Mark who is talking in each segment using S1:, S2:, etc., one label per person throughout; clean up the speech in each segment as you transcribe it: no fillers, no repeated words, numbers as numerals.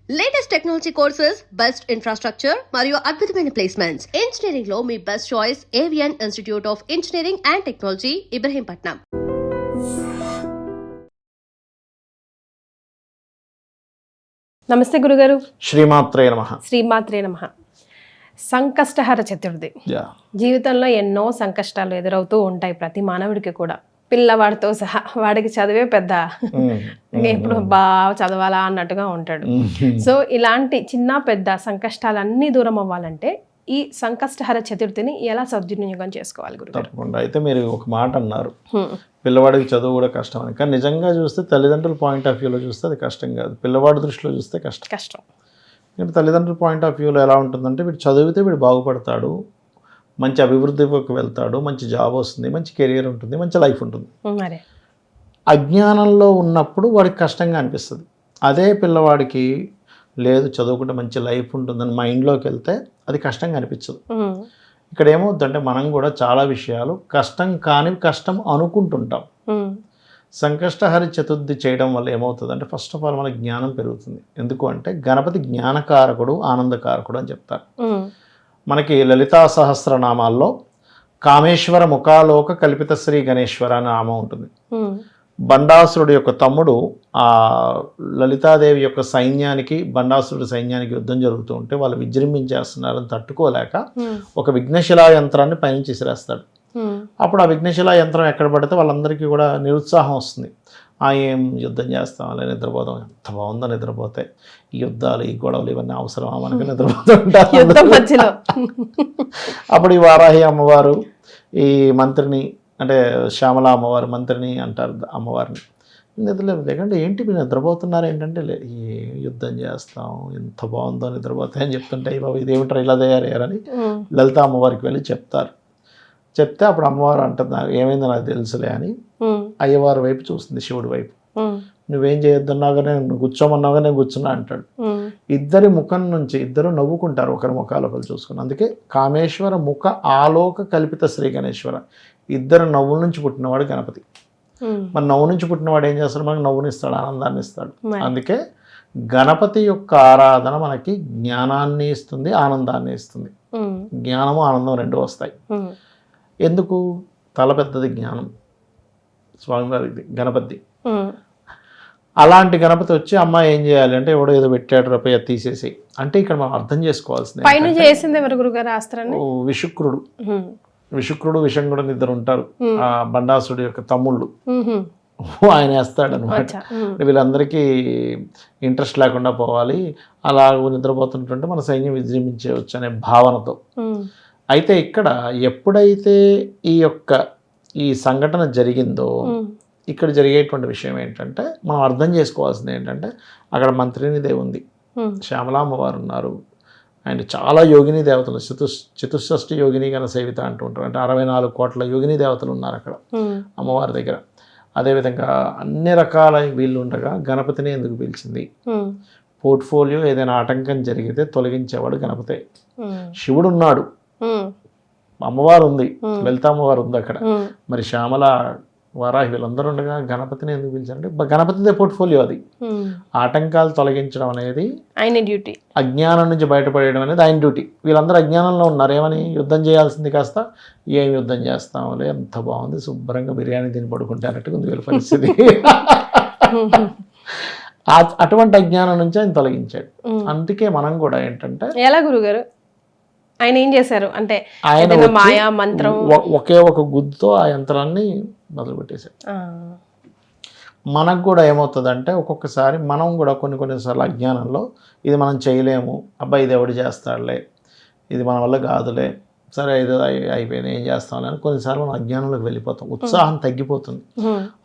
S1: Latest technology courses, best infrastructure మరియు అద్భుతమైన placements. Engineering లో మీ best choice Avian institute of engineering and technology, Ibrahimpatnam.
S2: నమస్తే గురుగారు.
S3: శ్రీమాత్రే నమః.
S2: శ్రీమాత్రే నమః. సంకష్టహర చతుర్థి. జీవితంలో ఎన్నో సంకష్టాలు ఎదురవుతూ ఉంటాయి ప్రతి మానవుడికి కూడా, పిల్లవాడితో సహా. వాడికి చదివే పెద్ద ఇప్పుడు బాగా చదవాలా అన్నట్టుగా ఉంటాడు. సో ఇలాంటి చిన్న పెద్ద సంకష్టాలన్నీ దూరం అవ్వాలంటే ఈ సంకష్టహర చతుర్థిని ఎలా సద్వినియోగం చేసుకోవాలి గురుగారు?
S3: తప్పకుండా. అయితే మీరు ఒక మాట అన్నారు, పిల్లవాడికి చదువు కూడా కష్టం అని. కానీ నిజంగా చూస్తే తల్లిదండ్రుల పాయింట్ ఆఫ్ వ్యూలో చూస్తే అది కష్టం కాదు, పిల్లవాడి దృష్టిలో చూస్తే కష్టం. ఎందుకంటే తల్లిదండ్రుల పాయింట్ ఆఫ్ వ్యూలో ఎలా ఉంటుందంటే, వీడు చదివితే వీడు బాగుపడతాడు, మంచి అభివృద్ధికి వెళ్తాడు, మంచి జాబ్ వస్తుంది, మంచి కెరియర్ ఉంటుంది, మంచి లైఫ్ ఉంటుంది. అజ్ఞానంలో ఉన్నప్పుడు వాడికి కష్టంగా అనిపిస్తుంది. అదే పిల్లవాడికి లేదు చదువుకుంటే మంచి లైఫ్ ఉంటుందని మైండ్లోకి వెళ్తే అది కష్టంగా అనిపించదు. ఇక్కడ ఏమవుతుందంటే, మనం కూడా చాలా విషయాలు కష్టం కాని కష్టం అనుకుంటుంటాం. సంకష్టహరి చతుర్థి చేయడం వల్ల ఏమవుతుందంటే, ఫస్ట్ ఆఫ్ ఆల్ మనకి జ్ఞానం పెరుగుతుంది. ఎందుకు అంటే, గణపతి జ్ఞానకారకుడు, ఆనందకారకుడు అని చెప్తారు. మనకి లలితా సహస్రనామాల్లో కామేశ్వర ముఖాలోక కల్పిత శ్రీ గణేశ్వర అనే నామం ఉంటుంది. బండాసురుడు యొక్క తమ్ముడు ఆ లలితాదేవి యొక్క సైన్యానికి, బండాసురుడి సైన్యానికి యుద్ధం జరుగుతూ ఉంటే వాళ్ళు విజృంభించేస్తున్నారని తట్టుకోలేక ఒక విఘ్నశిలా యంత్రాన్ని పైనుంచి విసిరేస్తాడు. అప్పుడు ఆ విఘ్నశిలా యంత్రం ఎక్కడ పడితే వాళ్ళందరికీ కూడా నిరుత్సాహం వస్తుంది. ఏం యుద్ధం చేస్తాం, అలా నిద్రపోతాం, ఎంత బాగుందో నిద్రపోతే, ఈ యుద్ధాలు, ఈ గొడవలు ఇవన్నీ అవసరమా మనకి, నిద్రపోతూ ఉంటారు. అప్పుడు ఈ వారాహి అమ్మవారు ఈ మంత్రిని, అంటే శ్యామల అమ్మవారు మంత్రిని అంటారు అమ్మవారిని, నిద్రలేదు లేకంటే ఏంటి మీరు నిద్రపోతున్నారు ఏంటంటే, ఈ యుద్ధం చేస్తాం, ఎంత బాగుందో నిద్రపోతాయి అని చెప్తుంటే, బాబు ఇదేమిటారు ఇలా తయారయ్యారని లలిత అమ్మవారికి వెళ్ళి చెప్తే అప్పుడు అమ్మవారు అంటున్నారు, ఏమైందో నాకు తెలుసులే అని అయ్యవారి వైపు చూస్తుంది, శివుడి వైపు. నువ్వేం చేయొద్దన్నాగా, నేను కూర్చోమన్నాగా నేను కూర్చున్నా అంటాడు. ఇద్దరి ముఖం నుంచి ఇద్దరు నవ్వుకుంటారు, ఒకరి ముఖాలు ఒకరు చూసుకుని. అందుకే కామేశ్వర ముఖ ఆలోక కల్పిత శ్రీ గణేశ్వర. ఇద్దరు నవ్వుల నుంచి పుట్టినవాడు గణపతి. మన నవ్వు నుంచి పుట్టినవాడు ఏం చేస్తాడు, మనకు నవ్వునిస్తాడు, ఆనందాన్ని ఇస్తాడు. అందుకే గణపతి యొక్క ఆరాధన మనకి జ్ఞానాన్ని ఇస్తుంది, ఆనందాన్ని ఇస్తుంది. జ్ఞానము ఆనందం రెండు వస్తాయి. ఎందుకు? తల పెద్దది జ్ఞానం, స్వామివారిది గణపతి. అలాంటి గణపతి వచ్చి అమ్మ ఏం చేయాలి అంటే, ఎవడో ఏదో పెట్టాడు రూపాయ తీసేసి అంటే, ఇక్కడ మనం అర్థం చేసుకోవాల్సింది విశుక్రుడు విషంగుడు ఇద్దరు ఉంటారు, ఆ బండాసుడి యొక్క తమ్ముళ్ళు. ఆయన వేస్తాడు అనమాట. వీళ్ళందరికీ ఇంట్రెస్ట్ లేకుండా పోవాలి, అలా నిద్రపోతుంటుంటే మన సైన్యం విజృంభించవచ్చు అనే భావనతో. అయితే ఇక్కడ ఎప్పుడైతే ఈ సంఘటన జరిగిందో, ఇక్కడ జరిగేటువంటి విషయం ఏంటంటే, మనం అర్థం చేసుకోవాల్సింది ఏంటంటే, అక్కడ మంత్రినిదే ఉంది, శ్యామలామ్మవారు ఉన్నారు, అండ్ చాలా యోగిని దేవతలు, చతుషష్ఠి యోగిని గణ సేవిత అంటూ ఉంటారు. అంటే 64 కోట్ల యోగిని దేవతలు ఉన్నారు అక్కడ అమ్మవారి దగ్గర. అదేవిధంగా అన్ని రకాల వీళ్ళు ఉండగా గణపతిని ఎందుకు పిలిచింది? పోర్ట్ఫోలియో ఏదైనా ఆటంకం జరిగితే తొలగించేవాడు గణపతే. శివుడు ఉన్నాడు, అమ్మవారు ఉంది, లలిత అమ్మవారు ఉంది అక్కడ. మరి శ్యామల, వారాహి వీళ్ళందరూ ఉండగా గణపతిని ఎందుకు పిలిచారంటే, గణపతిదే పోర్ట్ఫోలియో అది. ఆటంకాలు తొలగించడం అనేది ఆయన డ్యూటీ, అజ్ఞానం నుంచి బయటపడేయడం అనేది ఆయన డ్యూటీ. వీళ్ళందరూ అజ్ఞానంలో ఉన్నారు. ఏమని? యుద్ధం చేయాల్సింది కాస్త ఏం యుద్ధం చేస్తాంలే, ఎంత బాగుంది, శుభ్రంగా బిర్యానీ తిని పడుకుంటే అన్నట్టుగా ఉంది వీళ్ళ పరిస్థితి. అటువంటి అజ్ఞానం నుంచి ఆయన తొలగించాడు. అందుకే మనం కూడా ఏంటంటే,
S2: ఎలా గురుగారు ఆయన ఏం చేశారు అంటే, ఆయన మాయా మంత్రం
S3: ఒకే ఒక గుద్దుతో ఆ యంత్రాన్ని మొదలుపెట్టేశాడు. మనకు కూడా ఏమవుతుందంటే, ఒక్కొక్కసారి మనం కూడా కొన్నిసార్లు అజ్ఞానంలో ఇది మనం చేయలేము, అబ్బాయి ఇది ఎవడు చేస్తాడులే, ఇది మన వల్ల కాదులే, సరే ఇది అయిపోయింది ఏం చేస్తాంలే అని కొన్నిసార్లు మనం అజ్ఞానంలోకి వెళ్ళిపోతాం, ఉత్సాహం తగ్గిపోతుంది.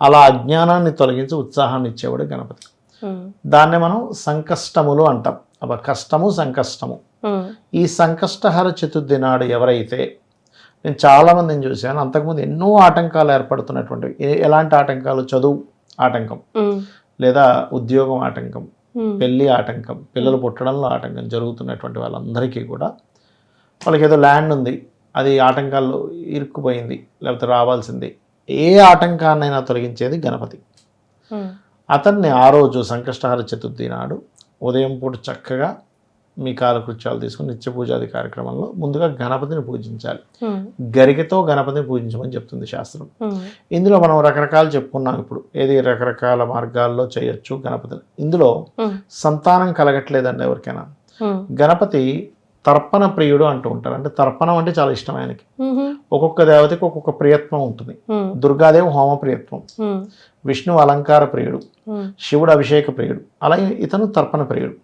S3: అలా అజ్ఞానాన్ని తొలగించి ఉత్సాహాన్ని ఇచ్చేవాడు గణపతి. దాన్నే మనం సంకష్టములు అంటాం. కష్టము సంకష్టము. ఈ సంకష్టహర చతుర్థి నాడు ఎవరైతే, నేను చాలామందిని చూశాను, అంతకుముందు ఎన్నో ఆటంకాలు ఏర్పడుతున్నటువంటివి. ఎలాంటి ఆటంకాలు? చదువు ఆటంకం, లేదా ఉద్యోగం ఆటంకం, పెళ్ళి ఆటంకం, పిల్లలు పుట్టడంలో ఆటంకం జరుగుతున్నటువంటి వాళ్ళందరికీ కూడా, వాళ్ళకి ఏదో ల్యాండ్ ఉంది, అది ఆటంకాల్లో ఇరుక్కుపోయింది, లేకపోతే రావాల్సింది, ఏ ఆటంకాన్నైనా తొలగించేది గణపతి. అతన్ని ఆ రోజు సంకష్టహర చతుర్థి నాడు ఉదయం పూట చక్కగా మీ కాలకృత్యాలు తీసుకుని నిత్య పూజాది కార్యక్రమంలో ముందుగా గణపతిని పూజించాలి. గరికతో గణపతిని పూజించమని చెప్తుంది శాస్త్రం. ఇందులో మనం రకరకాలు చెప్పుకున్నాం. ఇప్పుడు ఏది రకరకాల మార్గాల్లో చేయొచ్చు గణపతిని. ఇందులో సంతానం కలగట్లేదండి ఎవరికైనా, గణపతి తర్పణ ప్రియుడు అంటూ ఉంటారు. అంటే తర్పణం అంటే చాలా ఇష్టం ఆయనకి. ఒక్కొక్క దేవతకి ఒక్కొక్క ప్రియత్వం ఉంటుంది. దుర్గాదేవి హోమ ప్రియత్వం, విష్ణువు అలంకార ప్రియుడు, శివుడు అభిషేక ప్రియుడు, అలాగే ఇతను తర్పణ ప్రియుడు,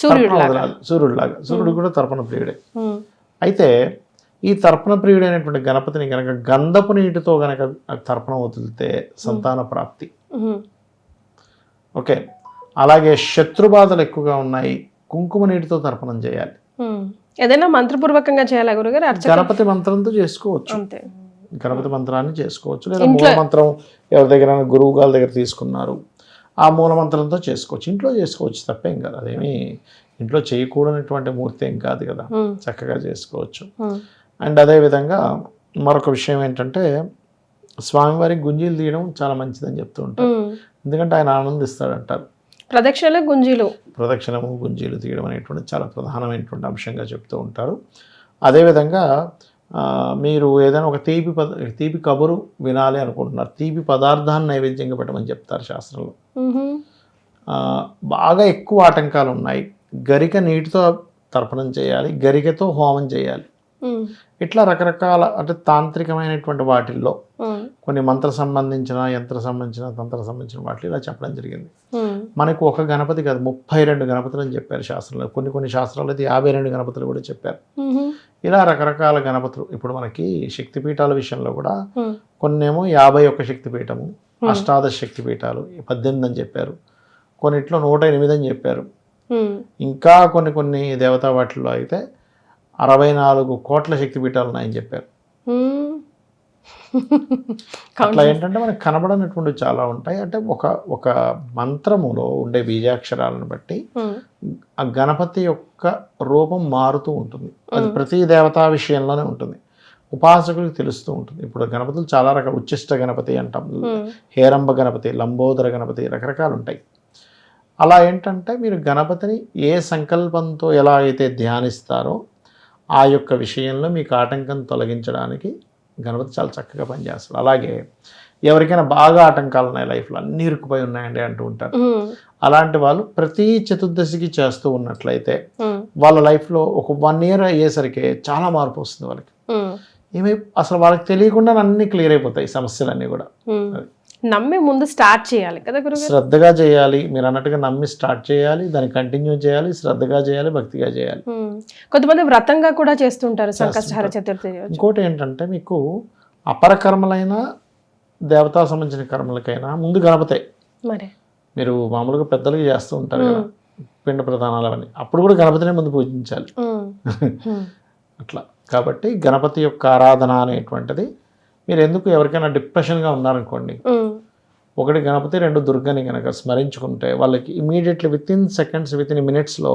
S3: సూర్యుడులాగా. సూర్యుడు కూడా తర్పణ ప్రియుడే. అయితే ఈ తర్పణ ప్రియుడైనటువంటి గణపతిని గనక గంధపు నీటితో గనక తర్పణం వదిలితే సంతాన ప్రాప్తి. ఓకే, అలాగే శత్రుబాధలు ఎక్కువగా ఉన్నాయి, కుంకుమ నీటితో తర్పణం చేయాలి.
S2: ఏదైనా మంత్రపూర్వకంగా చేయాలా గురుగారు?
S3: గణపతి మంత్రంతో చేసుకోవచ్చు, గణపతి మంత్రాన్ని చేసుకోవచ్చు. లేదా మూల మంత్రం ఎవరి దగ్గర గురువు గారి దగ్గర తీసుకున్నారు ఆ మూల మంత్రంతో చేసుకోవచ్చు. ఇంట్లో చేసుకోవచ్చు, తప్పేం కాదు. అదేమి ఇంట్లో చేయకూడనటువంటి మూర్తి ఏం కాదు కదా, చక్కగా చేసుకోవచ్చు. అండ్ అదేవిధంగా మరొక విషయం ఏంటంటే స్వామివారికి గుంజీలు తీయడం చాలా మంచిదని చెప్తూ ఉంటారు. ఎందుకంటే ఆయన ఆనందిస్తాడంటారు. ప్రదక్షిణము గుంజీలు తీయడం అనేటువంటి చాలా ప్రధానమైనటువంటి అంశంగా చెప్తూ ఉంటారు. అదేవిధంగా మీరు ఏదైనా ఒక తీపి కబురు వినాలి అనుకుంటున్నారు, తీపి పదార్థాన్ని నైవేద్యంగా పెట్టమని చెప్తారు శాస్త్రంలో. బాగా ఎక్కువ ఆటంకాలు ఉన్నాయి, గరిక నీటితో తర్పణం చేయాలి, గరికతో హోమం చేయాలి. ఇట్లా రకరకాల అంటే తాంత్రికమైనటువంటి వాటిల్లో కొన్ని మంత్ర సంబంధించిన, యంత్ర సంబంధించిన, తంత్ర సంబంధించిన వాటిలో ఇలా చెప్పడం జరిగింది. మనకు ఒక గణపతి కాదు 32 గణపతులు అని చెప్పారు శాస్త్రంలో. కొన్ని శాస్త్రాలు అయితే 52 గణపతులు కూడా చెప్పారు. ఇలా రకరకాల గణపతులు. ఇప్పుడు మనకి శక్తిపీఠాల విషయంలో కూడా కొన్నేమో 51 శక్తిపీఠము, అష్టాదశ శక్తిపీఠాలు 18 అని చెప్పారు, కొన్నిట్లో 108 అని చెప్పారు. ఇంకా కొన్ని దేవతా వాటిల్లో అయితే 64 కోట్ల శక్తిపీఠాలు ఉన్నాయని చెప్పారు. అట్లా ఏంటంటే మనకు కనబడనటువంటి చాలా ఉంటాయి. అంటే ఒక మంత్రములో ఉండే బీజాక్షరాలను బట్టి ఆ గణపతి యొక్క రూపం మారుతూ ఉంటుంది. అది ప్రతి దేవతా విషయంలోనే ఉంటుంది, ఉపాసకులకు తెలుస్తూ ఉంటుంది. ఇప్పుడు గణపతులు చాలా రకాల, ఉచ్చిష్ట గణపతి అంటాం, హేరంబ గణపతి, లంబోదర గణపతి, రకరకాలు ఉంటాయి. అలా ఏంటంటే మీరు గణపతిని ఏ సంకల్పంతో ఎలా అయితే ధ్యానిస్తారో ఆ యొక్క విషయంలో మీకు ఆటంకం తొలగించడానికి గణపతి చాలా చక్కగా పనిచేస్తాడు. అలాగే ఎవరికైనా బాగా ఆటంకాలు ఉన్నాయి, లైఫ్లో అన్నీ ఇరుక్కుపోయి ఉన్నాయండి అంటూ ఉంటారు. అలాంటి వాళ్ళు ప్రతి చతుర్దశికి చేస్తూ ఉన్నట్లయితే వాళ్ళ లైఫ్లో ఒక 1 year అయ్యేసరికి చాలా మార్పు వస్తుంది వాళ్ళకి. అసలు వాళ్ళకి తెలియకుండా అన్నీ క్లియర్ అయిపోతాయి సమస్యలన్నీ కూడా.
S2: నమ్మి ముందు స్టార్ట్ చేయాలి కదా గురుగారు,
S3: శ్రద్ధగా చేయాలి. మీరు అన్నట్టుగా నమ్మి స్టార్ట్ చేయాలి, దాన్ని కంటిన్యూ చేయాలి, శ్రద్ధగా చేయాలి, భక్తిగా చేయాలి.
S2: కొంతమంది వ్రతంగా కూడా చేస్తుంటారు సంకష్టహర చతుర్థి.
S3: ఇంకోటి ఏంటంటే మీకు అపర కర్మలైనా దేవతా సంబంధించిన కర్మలకైనా ముందు గణపతే.
S2: మరి
S3: మీరు మామూలుగా పెద్దలకి చేస్తూ ఉంటారు కదా పిండ ప్రధానాలు అవన్నీ, అప్పుడు కూడా గణపతినే ముందు పూజించాలి. అట్లా కాబట్టి గణపతి యొక్క ఆరాధన అనేటువంటిది, మీరు ఎందుకు ఎవరికైనా డిప్రెషన్గా ఉన్నారనుకోండి, 1 గణపతి 2 దుర్గని కనుక స్మరించుకుంటే వాళ్ళకి ఇమీడియట్లీ వితిన్ సెకండ్స్, వితిన్ మినిట్స్లో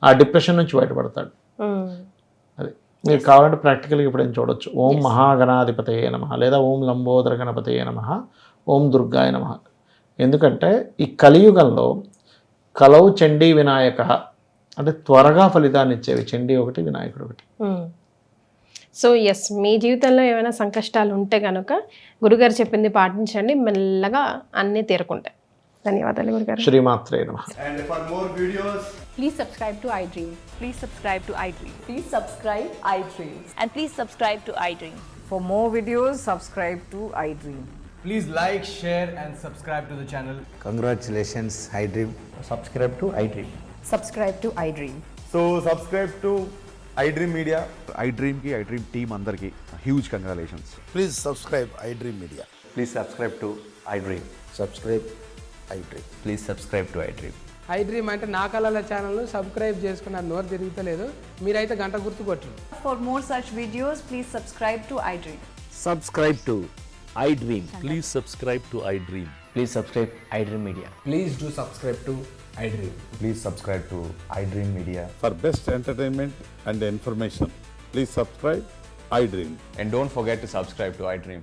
S3: ఆ డిప్రెషన్ నుంచి బయటపడతాడు. అది మీరు కావాలంటే ప్రాక్టికల్గా ఇప్పుడు ఏం చూడొచ్చు. ఓం మహాగణాధిపతయే నమః, లేదా ఓం లంబోదర గణపతయే నమః, ఓం దుర్గాయ నమః. ఎందుకంటే ఈ కలియుగంలో కలౌ చండీ వినాయక అంటే త్వరగా ఫలితాన్ని ఇచ్చేవి చండీ ఒకటి, వినాయకుడు ఒకటి.
S2: సో ఎస్, మీ జీవితంలో ఏమైనా సంకష్టాలు ఉంటే కనుక గురుగారు చెప్పింది పాటించండి, మెల్లగా అన్నీ తీరుకుంటాయి. ధన్యవాదాలు గురుగారు.
S3: శ్రీమాత్రే నమః.
S4: And for more videos,
S5: please subscribe to iDream. Please subscribe to iDream.
S6: Please subscribe iDream.
S5: And please subscribe to iDream.
S6: For more videos, subscribe to iDream.
S4: please like, share and subscribe to the channel.
S7: Congratulations, iDream.
S8: Subscribe to iDream.
S6: Subscribe to iDream.
S9: So subscribe to iDream Media.
S10: iDream ki iDream team andarki huge congratulations.
S7: Please subscribe iDream Media.
S8: Please subscribe to iDream.
S7: Subscribe iDream.
S8: Please subscribe to iDream.
S11: iDream అంటే నా కళల ఛానల్ను subscribe చేసుకున్నారు, నోరు తిరుగుతలేదు, మీరైతే గంట గుర్తు కొట్టండి.
S6: For more such videos, please subscribe to iDream.
S8: Subscribe to iDream.
S12: Please subscribe to iDream.
S8: Please subscribe iDream Media.
S4: Please do subscribe to iDream.
S8: Please subscribe to iDream Media.
S9: For best entertainment and information, please subscribe iDream.
S12: And don't forget to subscribe to iDream.